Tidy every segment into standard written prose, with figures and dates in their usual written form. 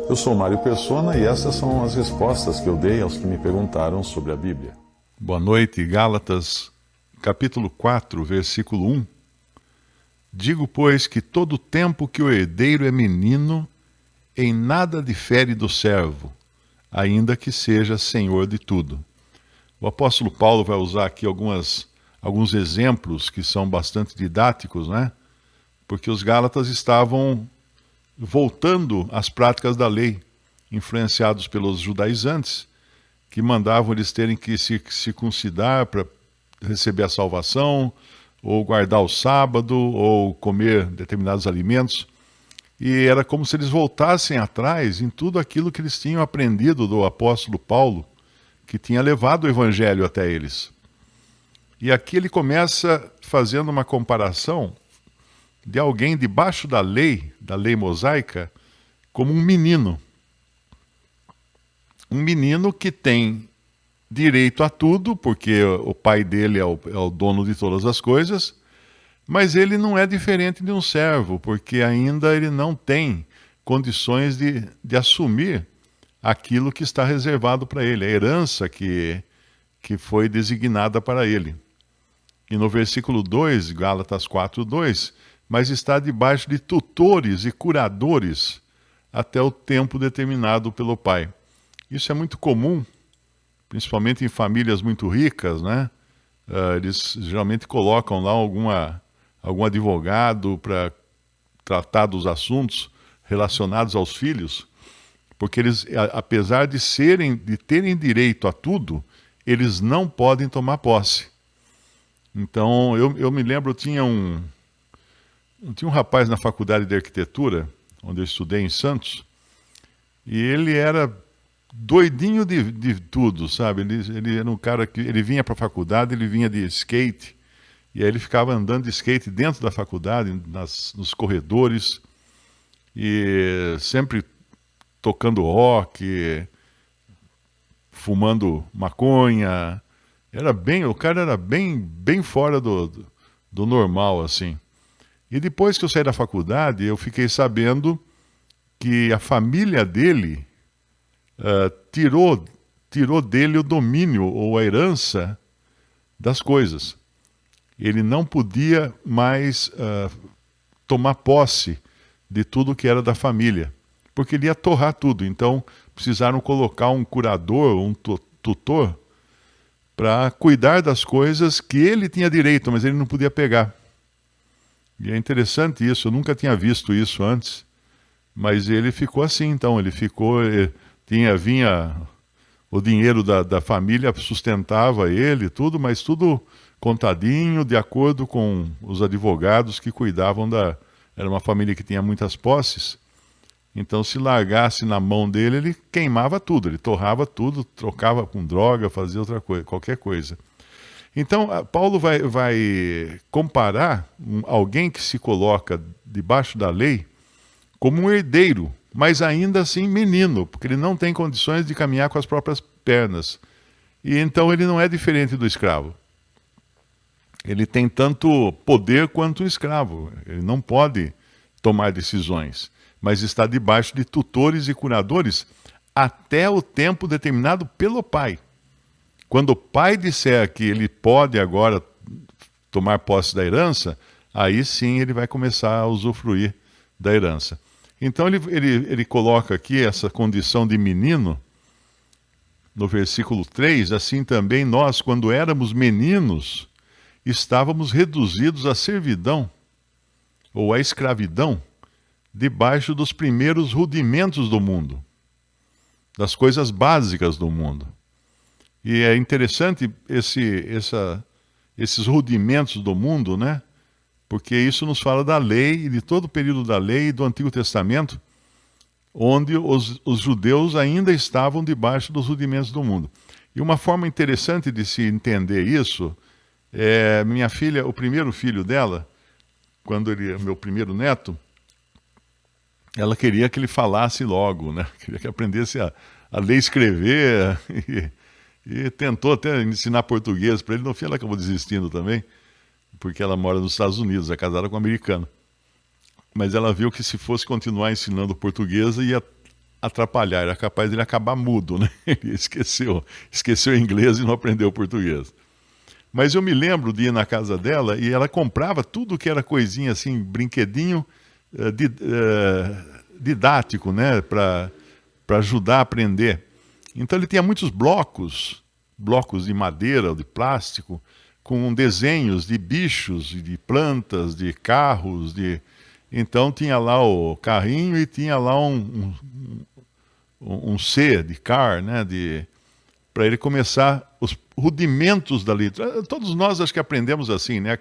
Eu sou Mário Persona e essas são as respostas que eu dei aos que me perguntaram sobre a Bíblia. Boa noite, Gálatas, capítulo 4, versículo 1. Digo, pois, que todo tempo que o herdeiro é menino, em nada difere do servo, ainda que seja senhor de tudo. O apóstolo Paulo vai usar aqui alguns exemplos que são bastante didáticos, né? Porque os Gálatas estavam voltando às práticas da lei, influenciados pelos judaizantes, que mandavam eles terem que se circuncidar para receber a salvação, ou guardar o sábado, ou comer determinados alimentos. E era como se eles voltassem atrás em tudo aquilo que eles tinham aprendido do apóstolo Paulo, que tinha levado o evangelho até eles. E aqui ele começa fazendo uma comparação de alguém debaixo da lei mosaica, como um menino. Um menino que tem direito a tudo, porque o pai dele é o dono de todas as coisas, mas ele não é diferente de um servo, porque ainda ele não tem condições de assumir aquilo que está reservado para ele, a herança que foi designada para ele. E no versículo 2, Gálatas 4:2, mas está debaixo de tutores e curadores até o tempo determinado pelo pai. Isso é muito comum, principalmente em famílias muito ricas, né? Eles geralmente colocam lá algum advogado para tratar dos assuntos relacionados aos filhos, porque eles, apesar de terem direito a tudo, eles não podem tomar posse. Então, eu me lembro, tinha um rapaz na faculdade de arquitetura, onde eu estudei em Santos, e ele era doidinho de tudo, sabe? Ele era um cara que ele vinha para a faculdade, ele vinha de skate, e aí ele ficava andando de skate dentro da faculdade, nos corredores, e sempre tocando rock, fumando maconha. O cara era bem fora do normal, assim. E depois que eu saí da faculdade, eu fiquei sabendo que a família dele tirou dele o domínio ou a herança das coisas. Ele não podia mais tomar posse de tudo que era da família, porque ele ia torrar tudo. Então, precisaram colocar um curador, um tutor, para cuidar das coisas que ele tinha direito, mas ele não podia pegar. E é interessante isso, eu nunca tinha visto isso antes, mas ele ficou assim, então, vinha o dinheiro da família, sustentava ele, tudo, mas tudo contadinho, de acordo com os advogados que cuidavam era uma família que tinha muitas posses, então se largasse na mão dele, ele queimava tudo, ele torrava tudo, trocava com droga, fazia outra coisa, qualquer coisa. Então, Paulo vai comparar alguém que se coloca debaixo da lei como um herdeiro, mas ainda assim menino, porque ele não tem condições de caminhar com as próprias pernas. E então ele não é diferente do escravo. Ele tem tanto poder quanto o escravo. Ele não pode tomar decisões, mas está debaixo de tutores e curadores até o tempo determinado pelo pai. Quando o pai disser que ele pode agora tomar posse da herança, aí sim ele vai começar a usufruir da herança. Então ele coloca aqui essa condição de menino, no versículo 3, assim também nós, quando éramos meninos, estávamos reduzidos à servidão, ou à escravidão, debaixo dos primeiros rudimentos do mundo, das coisas básicas do mundo. E é interessante esses rudimentos do mundo, né? Porque isso nos fala da lei, de todo o período da lei do Antigo Testamento, onde os judeus ainda estavam debaixo dos rudimentos do mundo. E uma forma interessante de se entender isso é minha filha, o primeiro filho dela, meu primeiro neto, ela queria que ele falasse logo, né? Queria que aprendesse a ler e escrever e tentou até ensinar português para ele. No fim ela acabou desistindo também, porque ela mora nos Estados Unidos, é casada com um americano. mas ela viu que se fosse continuar ensinando português ia atrapalhar, era capaz de ele acabar mudo, né? Ele esqueceu o inglês e não aprendeu português. Mas eu me lembro de ir na casa dela e ela comprava tudo que era coisinha assim, brinquedinho didático, né? Para ajudar a aprender. Então ele tinha muitos blocos de madeira ou de plástico, com desenhos de bichos, de plantas, de carros, Então tinha lá o carrinho e tinha lá um C de car, né? Para ele começar os rudimentos da letra. Todos nós acho que aprendemos assim, né?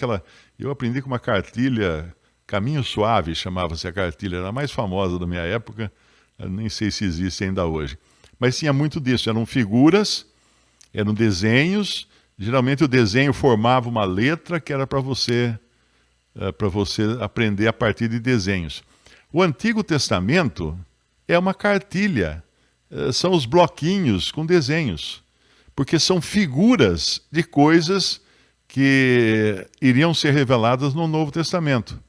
Eu aprendi com uma cartilha, Caminho Suave chamava-se a cartilha, era a mais famosa da minha época, nem sei se existe ainda hoje. Mas tinha muito disso, eram figuras, eram desenhos, geralmente o desenho formava uma letra que era para você aprender a partir de desenhos. O Antigo Testamento é uma cartilha, são os bloquinhos com desenhos, porque são figuras de coisas que iriam ser reveladas no Novo Testamento.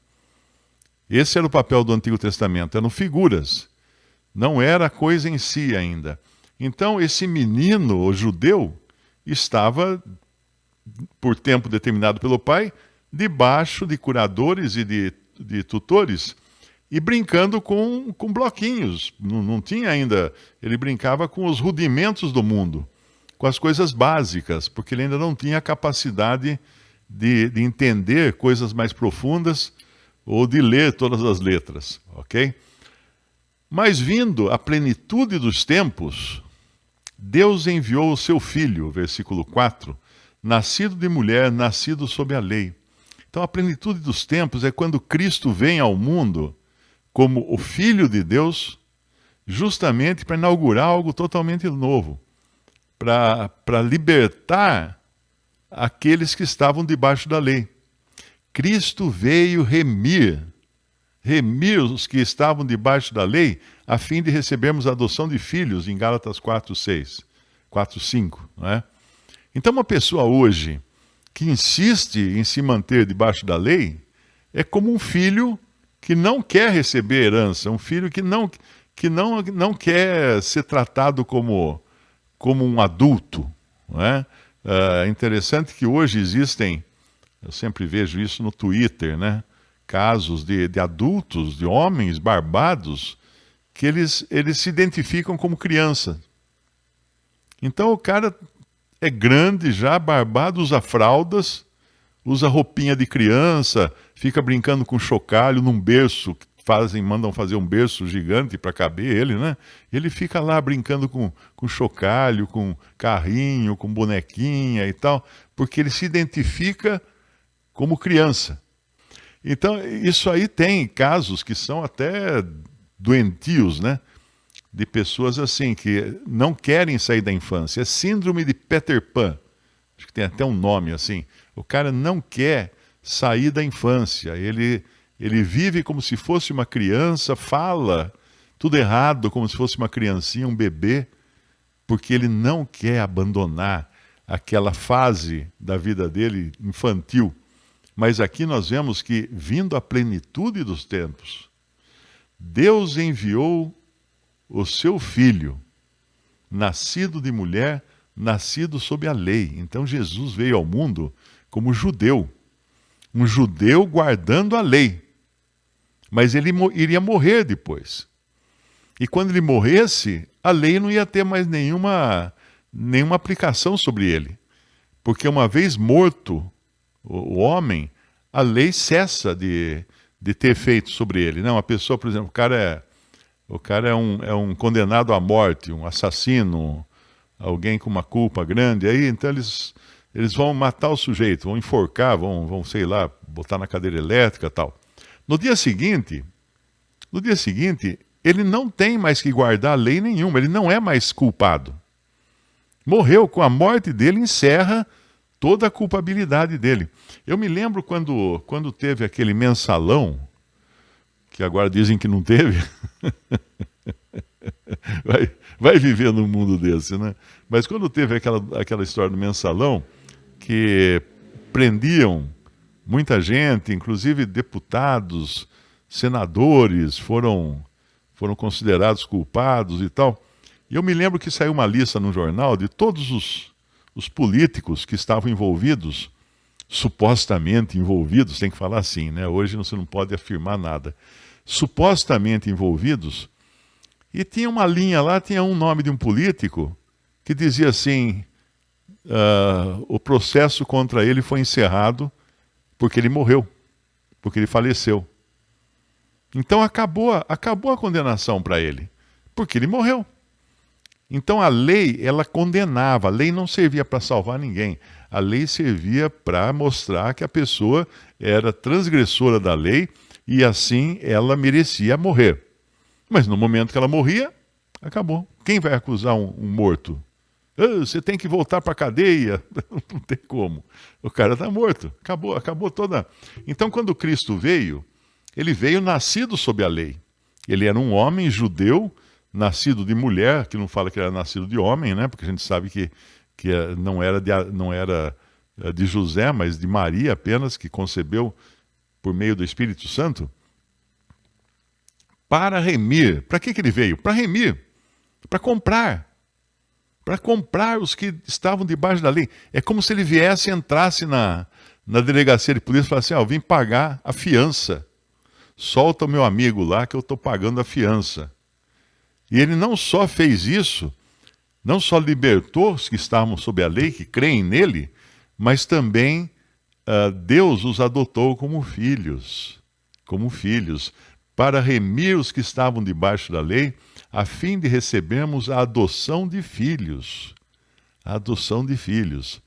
Esse era o papel do Antigo Testamento, eram figuras, não era a coisa em si ainda. Então esse menino, o judeu, estava, por tempo determinado pelo pai, debaixo de curadores e de tutores, e brincando com bloquinhos. Não tinha ainda, ele brincava com os rudimentos do mundo, com as coisas básicas, porque ele ainda não tinha a capacidade de entender coisas mais profundas ou de ler todas as letras, ok? Mas vindo a plenitude dos tempos, Deus enviou o seu Filho, versículo 4, nascido de mulher, nascido sob a lei. Então a plenitude dos tempos é quando Cristo vem ao mundo como o Filho de Deus, justamente para inaugurar algo totalmente novo, para libertar aqueles que estavam debaixo da lei. Cristo veio remir os que estavam debaixo da lei, a fim de recebermos a adoção de filhos, em Gálatas 4:5. Não é? Então uma pessoa hoje que insiste em se manter debaixo da lei é como um filho que não quer receber herança, um filho que não quer ser tratado como um adulto. Não é? É interessante que hoje existem, eu sempre vejo isso no Twitter, né? Casos de adultos, de homens barbados, que eles se identificam como criança. Então o cara é grande já, barbado, usa fraldas, usa roupinha de criança, fica brincando com chocalho num berço, mandam fazer um berço gigante para caber ele, né? Ele fica lá brincando com chocalho, com carrinho, com bonequinha e tal, porque ele se identifica como criança. Então, isso aí tem casos que são até doentios, né? De pessoas assim, que não querem sair da infância. É síndrome de Peter Pan. Acho que tem até um nome assim. O cara não quer sair da infância. Ele vive como se fosse uma criança, fala tudo errado, como se fosse uma criancinha, um bebê, porque ele não quer abandonar aquela fase da vida dele infantil. Mas aqui nós vemos que, vindo a plenitude dos tempos, Deus enviou o seu Filho, nascido de mulher, nascido sob a lei. Então Jesus veio ao mundo como judeu, um judeu guardando a lei. Mas ele iria morrer depois. E quando ele morresse, a lei não ia ter mais nenhuma aplicação sobre ele. Porque uma vez morto o homem, a lei cessa de ter efeito sobre ele. Não, a pessoa, por exemplo, o cara é um condenado à morte, um assassino, alguém com uma culpa grande, aí então eles vão matar o sujeito, vão enforcar, vão sei lá, botar na cadeira elétrica e tal. No dia seguinte, ele não tem mais que guardar lei nenhuma, ele não é mais culpado. Morreu, com a morte dele, encerra toda a culpabilidade dele. Eu me lembro quando teve aquele mensalão, que agora dizem que não teve, vai viver num mundo desse, né? Mas quando teve aquela história do mensalão, que prendiam muita gente, inclusive deputados senadores foram considerados culpados e tal. E eu me lembro que saiu uma lista no jornal de todos os políticos que estavam envolvidos, supostamente envolvidos, tem que falar assim, né? Hoje você não pode afirmar nada. Supostamente envolvidos, e tinha uma linha lá, tinha um nome de um político que dizia assim, o processo contra ele foi encerrado porque ele morreu, porque ele faleceu. Então acabou a condenação para ele, porque ele morreu. Então a lei, ela condenava, a lei não servia para salvar ninguém. A lei servia para mostrar que a pessoa era transgressora da lei e assim ela merecia morrer. Mas no momento que ela morria, acabou. Quem vai acusar um morto? Você tem que voltar para a cadeia. Não tem como. O cara está morto. Acabou toda. Então quando Cristo veio, ele veio nascido sob a lei. Ele era um homem judeu, nascido de mulher, que não fala que era nascido de homem, né? Porque a gente sabe que não era de José, mas de Maria apenas, que concebeu por meio do Espírito Santo. Para remir. Para que ele veio? Para remir. Para comprar. Para comprar os que estavam debaixo da lei. É como se ele viesse e entrasse na delegacia de polícia e falasse assim, eu vim pagar a fiança. Solta o meu amigo lá que eu estou pagando a fiança. E ele não só fez isso, não só libertou os que estavam sob a lei, que creem nele, mas também Deus os adotou como filhos, para remir os que estavam debaixo da lei, a fim de recebermos a adoção de filhos. A adoção de filhos.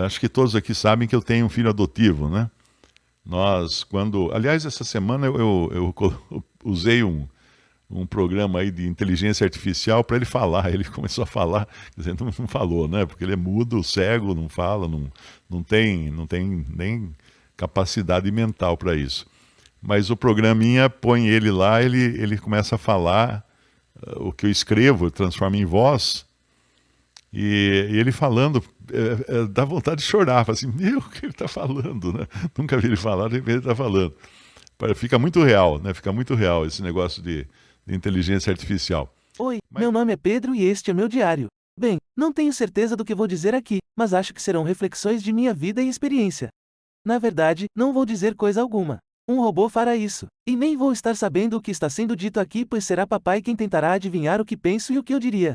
Acho que todos aqui sabem que eu tenho um filho adotivo, né? Aliás, essa semana eu usei um programa aí de inteligência artificial para ele falar. Ele começou a falar, quer dizer, não falou, né? Porque ele é mudo, cego, não fala, não tem nem capacidade mental para isso. Mas o programinha põe ele lá, ele começa a falar o que eu escrevo, transforma em voz. E ele falando, dá vontade de chorar, fala assim, meu, o que ele está falando, né? Nunca vi ele falar, de repente ele está falando. Fica muito real, né? Fica muito real esse negócio de inteligência artificial. Oi, meu nome é Pedro e este é meu diário. Bem, não tenho certeza do que vou dizer aqui, mas acho que serão reflexões de minha vida e experiência. Na verdade, não vou dizer coisa alguma. Um robô fará isso, e nem vou estar sabendo o que está sendo dito aqui, pois será papai quem tentará adivinhar o que penso e o que eu diria.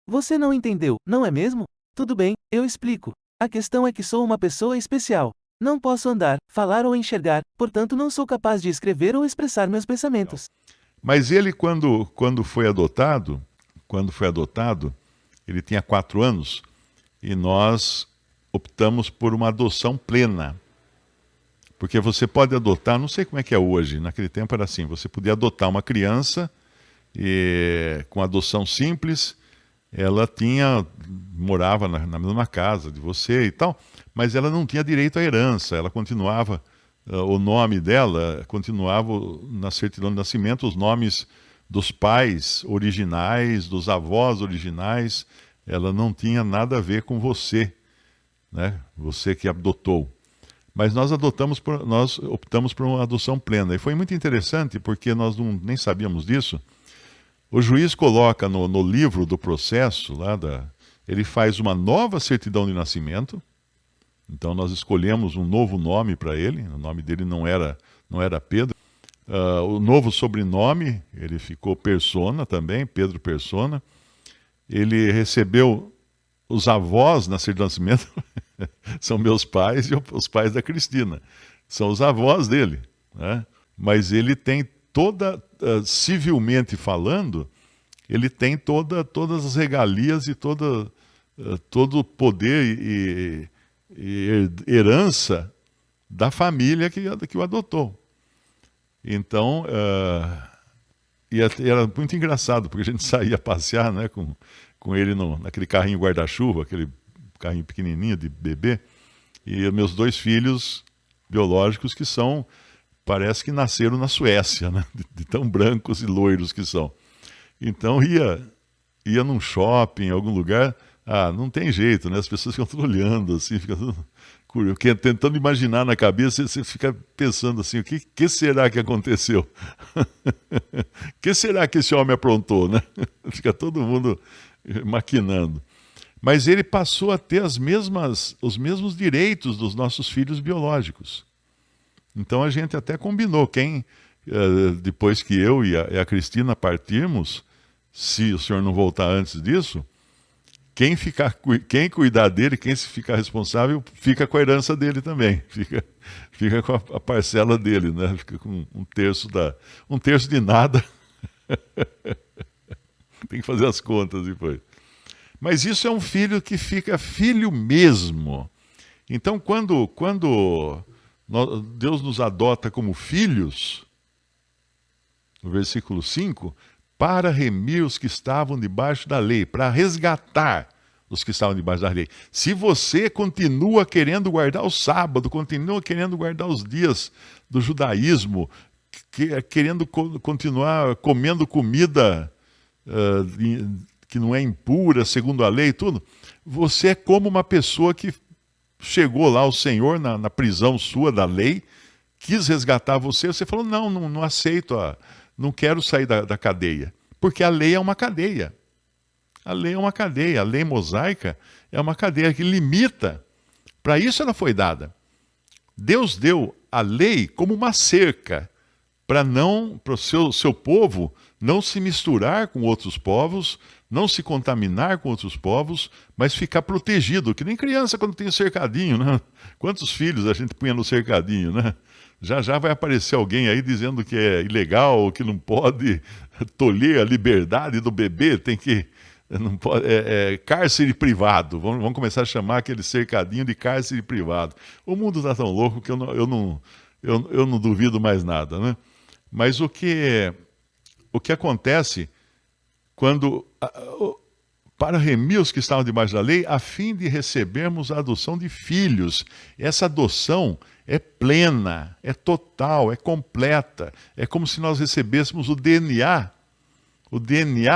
Você não entendeu, não é mesmo? Tudo bem, eu explico. A questão é que sou uma pessoa especial. Não posso andar, falar ou enxergar, portanto não sou capaz de escrever ou expressar meus pensamentos. Mas ele, quando foi adotado, ele tinha 4 anos, e nós optamos por uma adoção plena. Porque você pode adotar, não sei como é que é hoje, naquele tempo era assim, você podia adotar uma criança com adoção simples, ela morava na mesma casa de você e tal, mas ela não tinha direito à herança, ela continuava, o nome dela continuava na certidão de nascimento, os nomes dos pais originais, dos avós originais, ela não tinha nada a ver com você, né? Você que adotou. Mas nós optamos por uma adoção plena. E foi muito interessante, porque nós nem sabíamos disso. O juiz coloca no livro do processo, ele faz uma nova certidão de nascimento. Então nós escolhemos um novo nome para ele. O nome dele não era Pedro. O novo sobrenome, ele ficou Persona também, Pedro Persona. Ele recebeu os avós na certidão de nascimento, são meus pais e os pais da Cristina. São os avós dele, né? Mas ele tem civilmente falando, ele tem todas as regalias e todo o poder e herança da família que o adotou. Então, era muito engraçado, porque a gente saía passear, né, com ele naquele carrinho guarda-chuva, aquele carrinho pequenininho de bebê, e meus 2 filhos biológicos parece que nasceram na Suécia, né, de tão brancos e loiros que são. Então ia num shopping, em algum lugar, não tem jeito, né, as pessoas ficam tudo olhando assim, ficam tudo tentando imaginar na cabeça, você fica pensando assim, o que será que aconteceu? O que será que esse homem aprontou, né? Fica todo mundo maquinando. Mas ele passou a ter os mesmos direitos dos nossos filhos biológicos. Então a gente até combinou, depois que eu e a Cristina partirmos, se o senhor não voltar antes disso, quem cuidar dele, quem se ficar responsável, fica com a herança dele também. Fica com a parcela dele, né? Fica com um terço de nada. Tem que fazer as contas depois. Mas isso é um filho que fica filho mesmo. Então, quando Deus nos adota como filhos, no versículo 5, para remir os que estavam debaixo da lei, para resgatar os que estavam debaixo da lei. Se você continua querendo guardar o sábado, continua querendo guardar os dias do judaísmo, querendo continuar comendo comida que não é impura, segundo a lei e tudo, você é como uma pessoa que chegou lá, o Senhor, na prisão sua da lei, quis resgatar você falou, não aceito, não quero sair da cadeia. Porque a lei é uma cadeia. A lei é uma cadeia. A lei mosaica é uma cadeia que limita. Para isso ela foi dada. Deus deu a lei como uma cerca para o seu povo não se misturar com outros povos, não se contaminar com outros povos, mas ficar protegido, que nem criança quando tem cercadinho, né? Quantos filhos a gente punha no cercadinho, né? Já vai aparecer alguém aí dizendo que é ilegal, que não pode tolher a liberdade do bebê, não pode, cárcere privado. Vamos começar a chamar aquele cercadinho de cárcere privado. O mundo está tão louco que eu não duvido mais nada, né? Mas o que acontece quando, para remir os que estavam debaixo da lei, a fim de recebermos a adoção de filhos. Essa adoção é plena, é total, é completa. É como se nós recebêssemos o DNA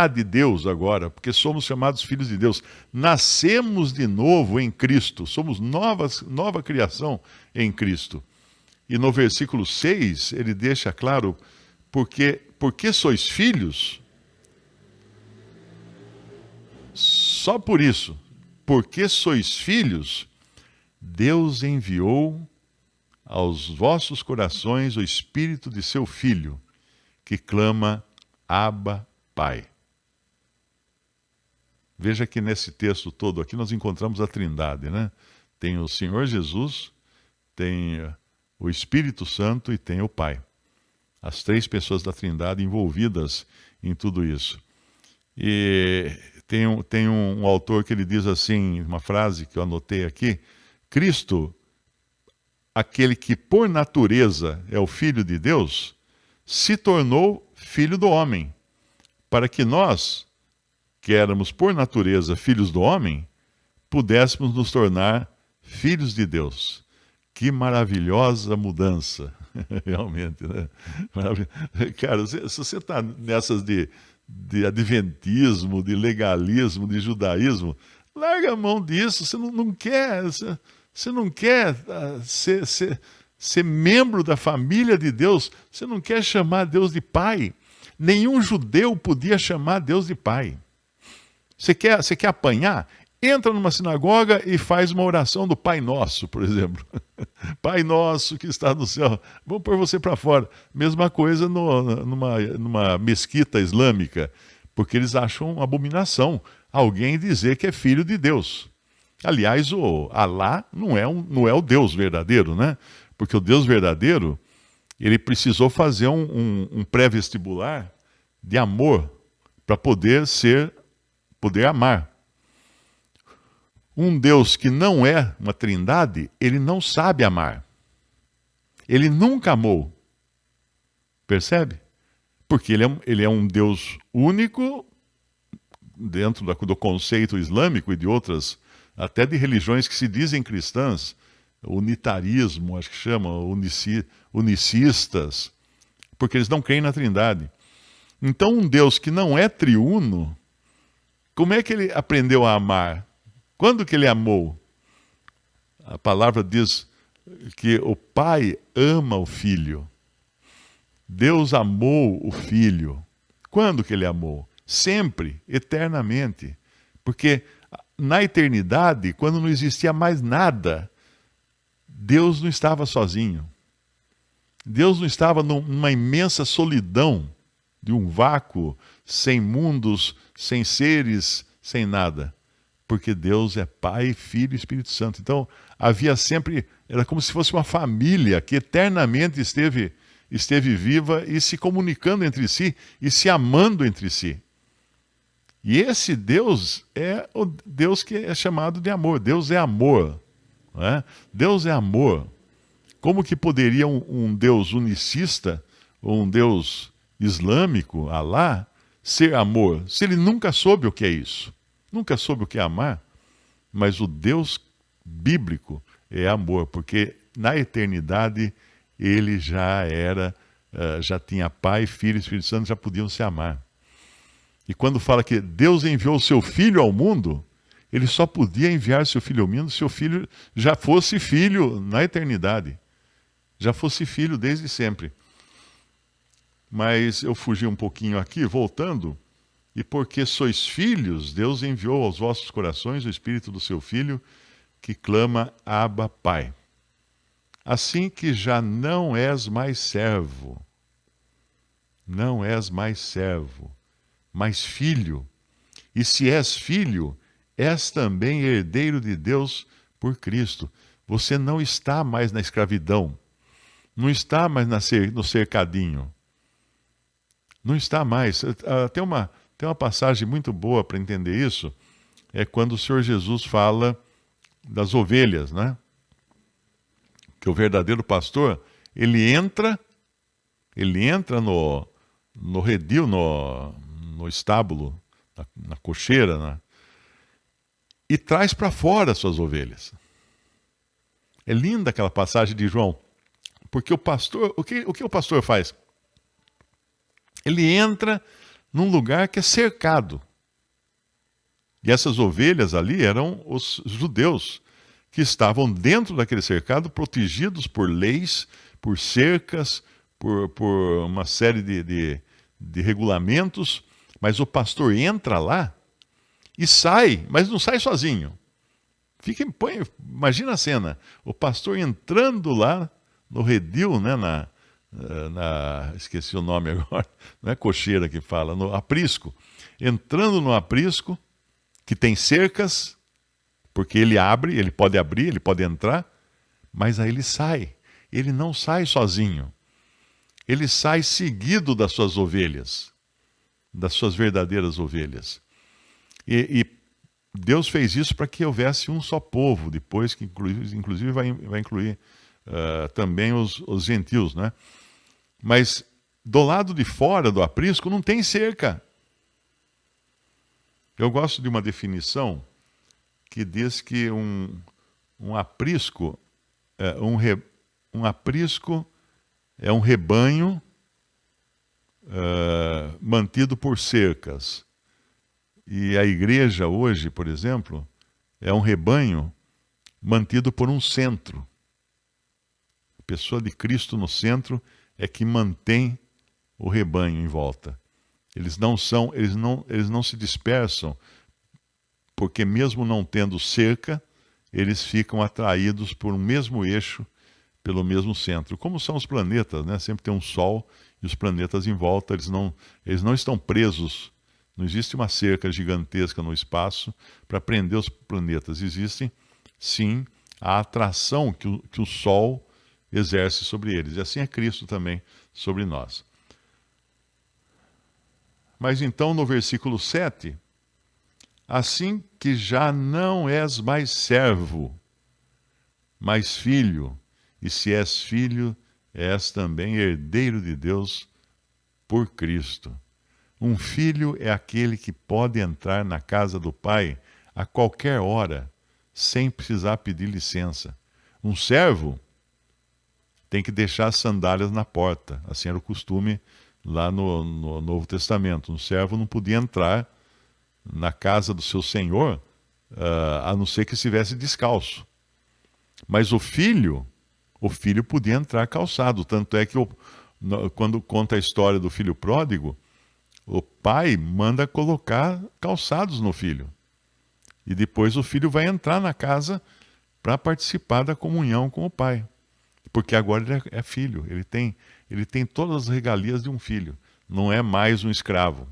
de Deus agora, porque somos chamados filhos de Deus. Nascemos de novo em Cristo, somos nova criação em Cristo. E no versículo 6, ele deixa claro, porque sois filhos, só por isso, porque sois filhos, Deus enviou aos vossos corações o Espírito de seu Filho, que clama, Abba, Pai. Veja que nesse texto todo aqui nós encontramos a Trindade, né? Tem o Senhor Jesus, tem o Espírito Santo e tem o Pai. As três pessoas da Trindade envolvidas em tudo isso. E tem um autor que ele diz assim, uma frase que eu anotei aqui, Cristo, aquele que por natureza é o Filho de Deus, se tornou filho do homem, para que nós, que éramos por natureza filhos do homem, pudéssemos nos tornar filhos de Deus. Que maravilhosa mudança, realmente, né? Cara, se você está nessas de adventismo, de legalismo, de judaísmo, larga a mão disso, você não quer ser membro da família de Deus, você não quer chamar Deus de Pai. Nenhum judeu podia chamar Deus de Pai. Você quer apanhar? Entra numa sinagoga e faz uma oração do Pai Nosso, por exemplo. Pai Nosso que está no céu. Vamos pôr você para fora. Mesma coisa numa mesquita islâmica, porque eles acham uma abominação alguém dizer que é filho de Deus. Aliás, o Alá não é o Deus verdadeiro, né? Porque o Deus verdadeiro, ele precisou fazer um pré-vestibular de amor para poder amar. Um Deus que não é uma trindade, ele não sabe amar. Ele nunca amou. Percebe? Porque ele é um Deus único, dentro do conceito islâmico e de outras, até de religiões que se dizem cristãs, unitarismo, acho que chama, unicistas, porque eles não creem na trindade. Então um Deus que não é triuno, como é que ele aprendeu a amar? Quando que ele amou? A palavra diz que o Pai ama o Filho. Deus amou o Filho. Quando que Ele amou? Sempre, eternamente. Porque na eternidade, quando não existia mais nada, Deus não estava sozinho. Deus não estava numa imensa solidão, de um vácuo, sem mundos, sem seres, sem nada. Porque Deus é Pai, Filho e Espírito Santo. Então, havia sempre, era como se fosse uma família que eternamente esteve viva e se comunicando entre si e se amando entre si. E esse Deus é o Deus que é chamado de amor. Deus é amor. Não é? Deus é amor. Como que poderia um Deus unicista, ou um Deus islâmico, Alá, ser amor, se ele nunca soube o que é isso? Nunca soube o que é amar? Mas o Deus bíblico é amor, porque na eternidade ele já era, já tinha Pai, Filho e Espírito Santo, já podiam se amar. E quando fala que Deus enviou o seu Filho ao mundo, ele só podia enviar seu Filho ao mundo se o Filho já fosse filho na eternidade. Já fosse filho desde sempre. Mas eu fugi um pouquinho aqui, voltando. E porque sois filhos, Deus enviou aos vossos corações o Espírito do seu Filho, que clama, Abba, Pai. Assim que já não és mais servo, mas filho. E se és filho, és também herdeiro de Deus por Cristo. Você não está mais na escravidão, não está mais no cercadinho. Não está mais. Tem uma passagem muito boa para entender isso, é quando o Senhor Jesus fala das ovelhas, né? Que o verdadeiro pastor, ele entra no redil, no estábulo, na cocheira, né? E traz para fora as suas ovelhas. É linda aquela passagem de João, porque o pastor, o que o pastor faz? Ele entra num lugar que é cercado. E essas ovelhas ali eram os judeus que estavam dentro daquele cercado, protegidos por leis, por cercas, por uma série de regulamentos. Mas o pastor entra lá e sai, mas não sai sozinho. Imagina a cena, o pastor entrando lá no redil, né, esqueci o nome agora, não é cocheira que fala, no aprisco. Entrando no aprisco, que tem cercas, porque ele pode abrir, ele pode entrar, mas aí ele sai. Ele não sai sozinho. Ele sai seguido das suas ovelhas, das suas verdadeiras ovelhas. E Deus fez isso para que houvesse um só povo, depois que inclusive vai incluir também os gentios, né? Mas do lado de fora do aprisco não tem cerca. Eu gosto de uma definição que diz que um aprisco é um rebanho mantido por cercas. E a igreja hoje, por exemplo, é um rebanho mantido por um centro. A pessoa de Cristo no centro é que mantém o rebanho em volta. Eles não se dispersam, porque mesmo não tendo cerca, eles ficam atraídos por um mesmo eixo, pelo mesmo centro. Como são os planetas, né? Sempre tem um Sol e os planetas em volta, eles não estão presos. Não existe uma cerca gigantesca no espaço para prender os planetas. Existe, sim, a atração que o Sol exerce sobre eles. E assim é Cristo também sobre nós. Mas então, no versículo 7, assim que já não és mais servo, mas filho, e se és filho, és também herdeiro de Deus por Cristo. Um filho é aquele que pode entrar na casa do pai a qualquer hora, sem precisar pedir licença. Um servo tem que deixar as sandálias na porta. Assim era o costume lá no Novo Testamento. Um servo não podia entrar na casa do seu senhor, a não ser que estivesse descalço. Mas o filho podia entrar calçado. Tanto é que quando conta a história do filho pródigo, o pai manda colocar calçados no filho. E depois o filho vai entrar na casa para participar da comunhão com o pai. Porque agora ele é filho, ele tem todas as regalias de um filho. Não é mais um escravo.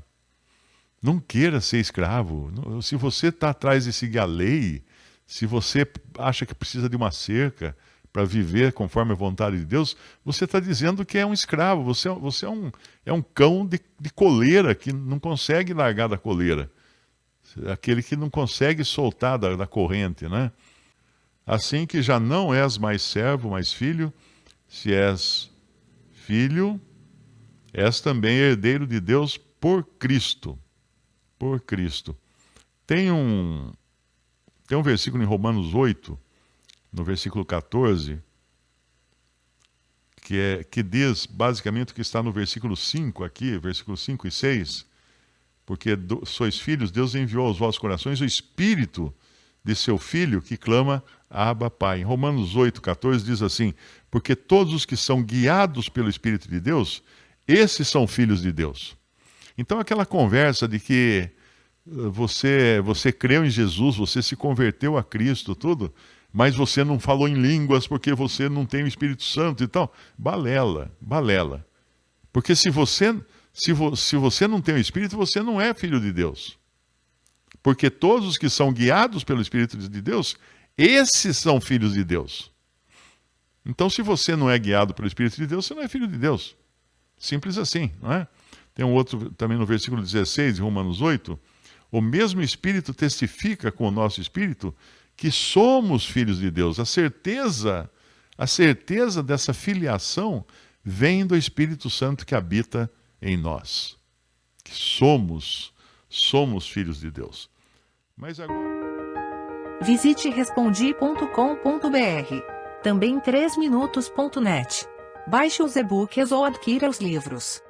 Não queira ser escravo. Se você está atrás de seguir a lei, se você acha que precisa de uma cerca para viver conforme a vontade de Deus, você está dizendo que é um escravo. Você é um cão de coleira que não consegue largar da coleira. Aquele que não consegue soltar da corrente, né? Assim que já não és mais servo, mas filho, se és filho, és também herdeiro de Deus por Cristo. Por Cristo. Tem um versículo em Romanos 8, no versículo 14, que diz basicamente o que está no versículo 5 aqui, versículos 5 e 6, porque sois filhos, Deus enviou aos vossos corações o Espírito de seu Filho que clama, Abba, Pai. Em Romanos 8, 14 diz assim, porque todos os que são guiados pelo Espírito de Deus, esses são filhos de Deus. Então aquela conversa de que você creu em Jesus, você se converteu a Cristo, tudo, mas você não falou em línguas porque você não tem o Espírito Santo e tal, balela. Porque se você não tem o Espírito, você não é filho de Deus. Porque todos os que são guiados pelo Espírito de Deus, esses são filhos de Deus. Então, se você não é guiado pelo Espírito de Deus, você não é filho de Deus. Simples assim, não é? Tem um outro também no versículo 16, de Romanos 8. O mesmo Espírito testifica com o nosso Espírito que somos filhos de Deus. A certeza dessa filiação vem do Espírito Santo que habita em nós. Que somos filhos de Deus. Mas agora... Visite respondi.com.br. Também 3minutos.net. Baixe os e-books ou adquira os livros.